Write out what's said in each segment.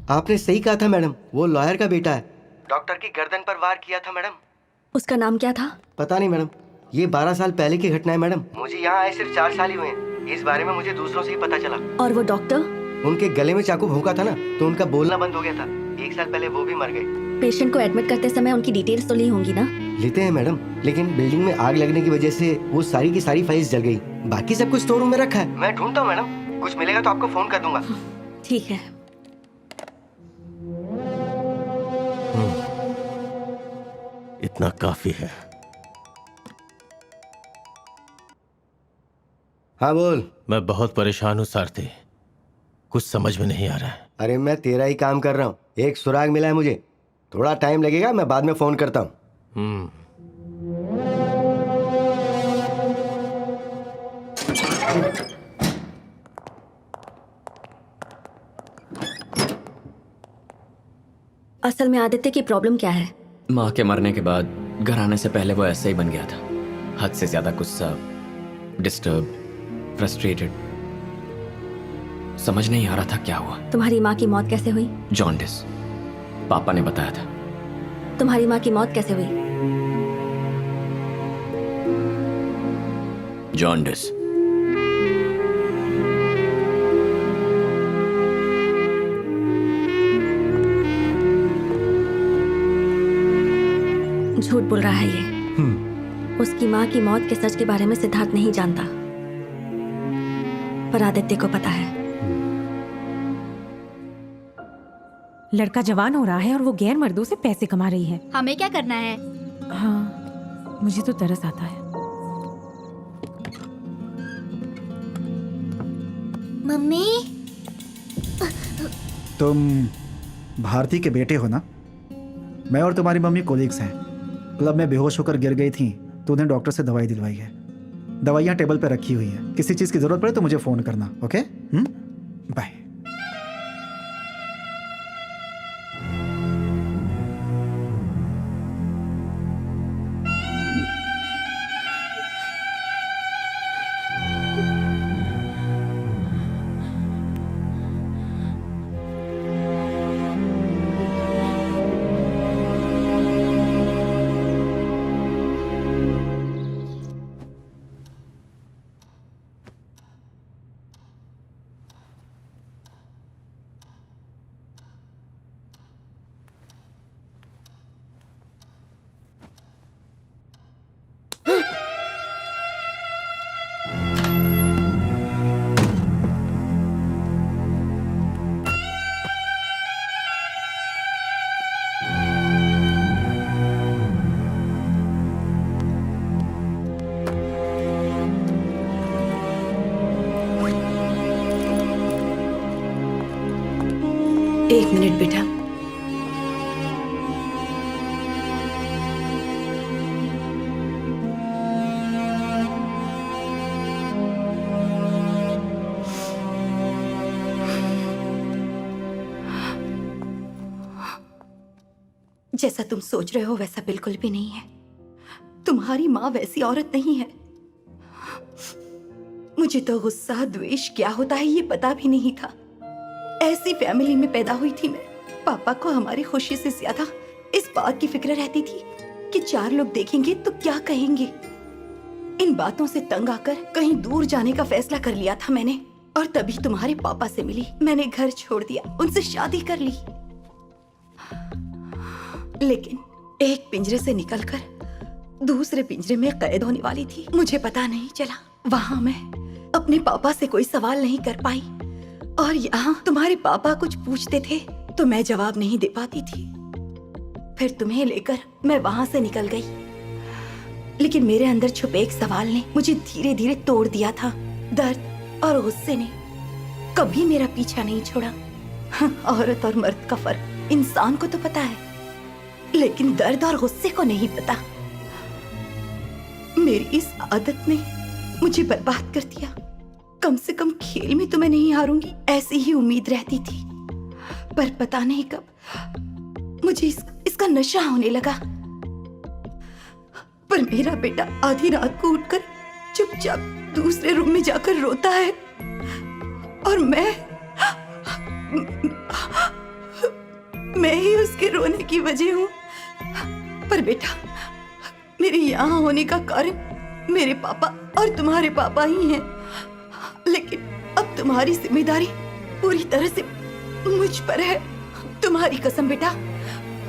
आपने सही कहा था मैडम, वो लॉयर का बेटा है। डॉक्टर की गर्दन पर वार किया था मैडम। उसका नाम क्या था? पता नहीं मैडम, ये 12 साल पहले की घटना है मैडम। मुझे यहाँ आए सिर्फ 4 साल ही हुए हैं। इस बारे में मुझे दूसरों से ही पता चला। और वो डॉक्टर? उनके गले में चाकू भोंका था ना, तो उनका बोलना बंद हो गया था। 1 साल पहले वो भी मर गए। पेशेंट को एडमिट करते समय उनकी डिटेल्स तो ली होंगी ना? लेते हैं मैडम, लेकिन बिल्डिंग में आग लगने की वजह से वो सारी की सारी फाइल्स जल गई। बाकी सब कुछ स्टोर रूम में रखा है। मैं ढूंढता हूँ मैडम, कुछ मिलेगा तो आपको फोन कर दूंगा। ठीक है। इतना काफी है। हाँ बोल। मैं बहुत परेशान हूँ सारथी, कुछ समझ में नहीं आ रहा है। अरे मैं तेरा ही काम कर रहा हूँ। एक सुराग मिला है मुझे, थोड़ा टाइम लगेगा, मैं बाद में फोन करता हूँ। असल में आदित्य की प्रॉब्लम क्या है? माँ के मरने के बाद घर आने से पहले वो ऐसे ही बन गया था। हद से ज्यादा गुस्सा, डिस्टर्ब, फ्रस्ट्रेटेड। समझ नहीं आ रहा था क्या हुआ। तुम्हारी माँ की मौत कैसे हुई? जॉन्डिस, पापा ने बताया था। तुम्हारी माँ की मौत कैसे हुई? जॉन्डिस। झूठ बोल रहा है ये। उसकी माँ की मौत के सच के बारे में सिद्धार्थ नहीं जानता, पर आदित्य को पता है। लड़का जवान हो रहा है और वो गैर मर्दों से पैसे कमा रही है। हमें क्या करना है? हाँ, मुझे तो तरस आता है। मम्मी, तुम भारती के बेटे हो ना? मैं और तुम्हारी मम्मी कोलीग्स हैं। क्लब में बेहोश होकर गिर गई थी तो उन्हें डॉक्टर से दवाई दिलवाई है। दवाइयाँ टेबल पर रखी हुई हैं। किसी चीज़ की ज़रूरत पड़े तो मुझे फ़ोन करना, ओके? बाय। एक मिनट बेटा। जैसा तुम सोच रहे हो वैसा बिल्कुल भी नहीं है। तुम्हारी माँ वैसी औरत नहीं है। मुझे तो गुस्सा द्वेष क्या होता है ये पता भी नहीं था। ऐसी फैमिली में पैदा हुई थी मैं। पापा को हमारी खुशी से ज्यादा इस बात की फिक्र रहती थी कि 4 लोग देखेंगे तो क्या कहेंगे। इन बातों से तंग आकर कहीं दूर जाने का फैसला कर लिया था मैंने, और तभी तुम्हारे पापा से मिली। मैंने घर छोड़ दिया, उनसे शादी कर ली। लेकिन एक पिंजरे से निकलकर दूसरे पिंजरे में कैद होने वाली थी। मुझे पता नहीं चला। वहां मैं अपने पापा से कोई सवाल नहीं कर पाई, और यहाँ तुम्हारे पापा कुछ पूछते थे तो मैं जवाब नहीं दे पाती थी। फिर तुम्हें लेकर मैं वहां से निकल गई, लेकिन मेरे अंदर छुपे एक सवाल ने मुझे धीरे धीरे तोड़ दिया था। दर्द और गुस्से ने कभी मेरा पीछा नहीं छोड़ा। औरत और मर्द का फर्क इंसान को तो पता है, लेकिन दर्द और गुस्से को नहीं पता। मेरी इस आदत ने मुझे बर्बाद कर दिया। कम से कम खेल में तो मैं नहीं हारूंगी, ऐसी ही उम्मीद रहती थी। पर पता नहीं कब मुझे इसका नशा होने लगा। पर मेरा बेटा आधी रात को उठकर चुपचाप दूसरे रूम में जाकर रोता है, और मैं मैं ही उसके रोने की वजह हूँ। पर बेटा, मेरे यहाँ होने का कारण मेरे पापा और तुम्हारे पापा ही हैं। लेकिन अब तुम्हारी जिम्मेदारी पूरी तरह से मुझ पर है। तुम्हारी कसम बेटा,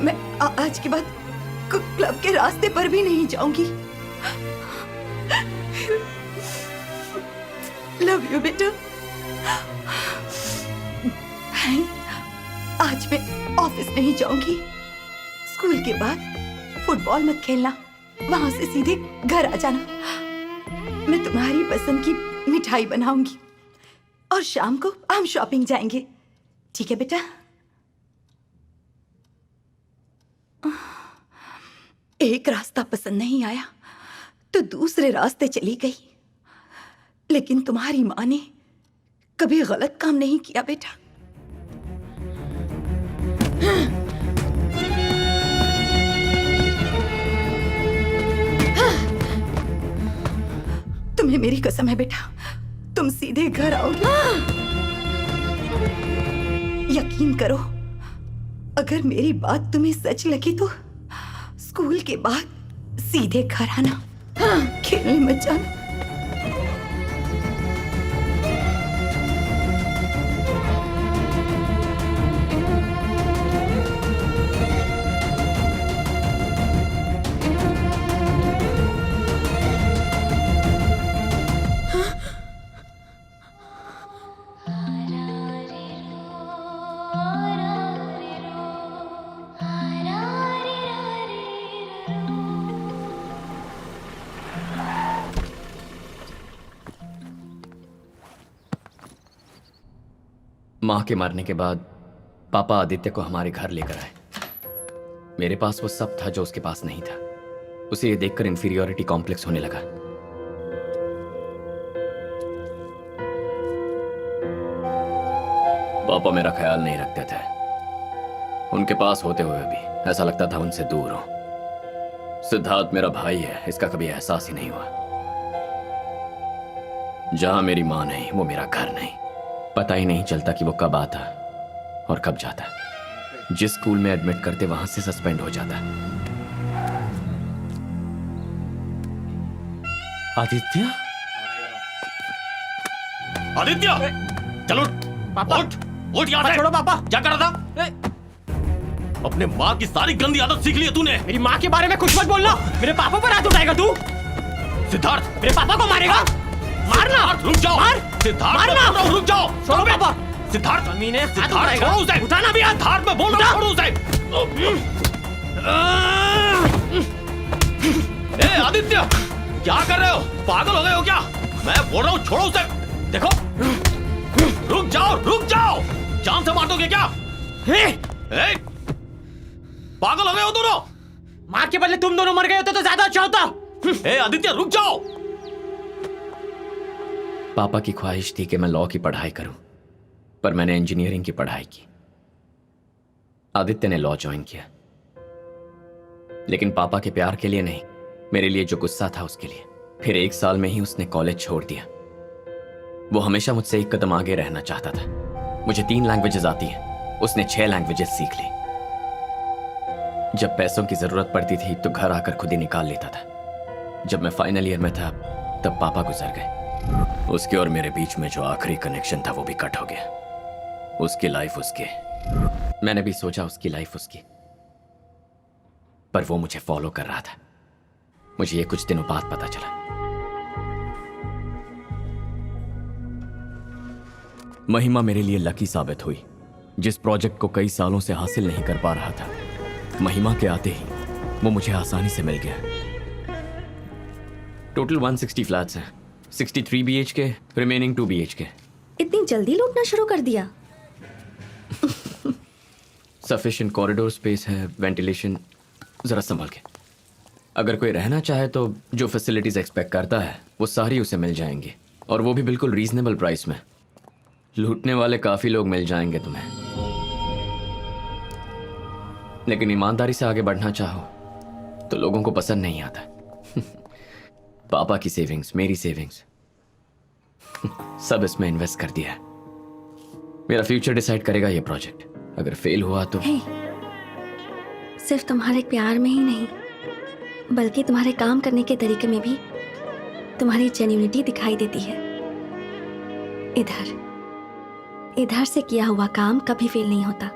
मैं आज के बाद क्लब के रास्ते पर भी नहीं जाऊंगी। लव यू बेटा। आज मैं ऑफिस नहीं जाऊंगी। स्कूल के बाद फुटबॉल मत खेलना, वहां से सीधे घर आ जाना। मैं तुम्हारी पसंद की मिठाई बनाऊंगी और शाम को हम शॉपिंग जाएंगे। ठीक है बेटा? एक रास्ता पसंद नहीं आया तो दूसरे रास्ते चली गई, लेकिन तुम्हारी माँ ने कभी गलत काम नहीं किया बेटा। तुम्हें मेरी कसम है बेटा, तुम सीधे घर आओगे। यकीन करो, अगर मेरी बात तुम्हें सच लगी तो स्कूल के बाद सीधे घर आना, खेलने मत जाना। माँ के मरने के बाद पापा आदित्य को हमारे घर लेकर आए। मेरे पास वो सब था जो उसके पास नहीं था। उसे ये देखकर इंफीरियोरिटी कॉम्प्लेक्स होने लगा। पापा मेरा ख्याल नहीं रखते थे। उनके पास होते हुए भी ऐसा लगता था उनसे दूर हो। सिद्धार्थ मेरा भाई है, इसका कभी एहसास ही नहीं हुआ। जहां मेरी माँ नहीं, वो मेरा घर नहीं। पता ही नहीं चलता कि वो कब आता और कब जाता। जिस स्कूल में एडमिट करते वहां से सस्पेंड हो जाता। आदित्य, आदित्य, चलो पापा, उठ यहाँ से। छोड़ो पापा। क्या कर रहा था? अपने माँ की सारी गंदी आदत सीख ली है तूने। मेरी माँ के बारे में कुछ मत बोलना। मेरे पापा पर हाथ उठाएगा तू? सिद्धार्थ, मेरे पापा को मारेगा? मारना। रुक जाओ। मार। सिद्धार्थ, मारना। मैं बोल रहा हूं, रुक जाओ। छोड़ो पापा। सिद्धार्थ, मम्मी ने हाथ सिद्धार्थ, उठाएगा। छोड़ो उसे। उठाना भी हाथ। सिद्धार्थ, मैं बोल रहा हूं, छोड़ो उसे। ए आदित्य, क्या कर रहे हो? पागल हो गए हो क्या? मैं बोल रहा हूं, छोड़ो उसे। देखो, रुक जाओ, रुक जाओ। जान से मार दोगे क्या? ए, पागल हो गए हो दोनों? माँ के बदले तुम दोनों मर गए होते तो ज्यादा अच्छा होता। ए आदित्य, रुक जाओ। पापा की ख्वाहिश थी कि मैं लॉ की पढ़ाई करूं, पर मैंने इंजीनियरिंग की पढ़ाई की। आदित्य ने लॉ ज्वाइन किया, लेकिन पापा के प्यार के लिए नहीं, मेरे लिए जो गुस्सा था उसके लिए। फिर 1 साल में ही उसने कॉलेज छोड़ दिया। वो हमेशा मुझसे 1 कदम आगे रहना चाहता था। मुझे 3 लैंग्वेजेस आती हैं, उसने 6 लैंग्वेजेस सीख ली। जब पैसों की जरूरत पड़ती थी तो घर आकर खुद ही निकाल लेता था। जब मैं फाइनल ईयर में था तब पापा गुजर गए। उसके और मेरे बीच में जो आखिरी कनेक्शन था वो भी कट हो गया। उसकी लाइफ उसके, मैंने भी सोचा उसकी लाइफ उसकी, पर वो मुझे फॉलो कर रहा था। मुझे ये कुछ दिनों बाद पता चला। महिमा मेरे लिए लकी साबित हुई। जिस प्रोजेक्ट को कई सालों से हासिल नहीं कर पा रहा था, महिमा के आते ही वो मुझे आसानी से मिल गया। टोटल 160 फ्लैट्स हैं, 63 BHK, रिमेनिंग 2 BHK। इतनी जल्दी लूटना शुरू कर दिया? सफिशिएंट कॉरिडोर स्पेस है, वेंटिलेशन। जरा संभल के। अगर कोई रहना चाहे तो जो फैसिलिटीज एक्सपेक्ट करता है वो सारी उसे मिल जाएंगी, और वो भी बिल्कुल रीजनेबल प्राइस में। लूटने वाले काफी लोग मिल जाएंगे तुम्हें, लेकिन ईमानदारी से आगे बढ़ना चाहो तो लोगों को पसंद नहीं आता। पापा की सेविंग्स, मेरी सेविंग्स, सब इसमें इन्वेस्ट कर दिया है। मेरा फ्यूचर डिसाइड करेगा ये प्रोजेक्ट। अगर फेल हुआ तो हे, सिर्फ तुम्हारे प्यार में ही नहीं बल्कि तुम्हारे काम करने के तरीके में भी तुम्हारी जेन्युइनिटी दिखाई देती है। इधर से किया हुआ काम कभी फेल नहीं होता।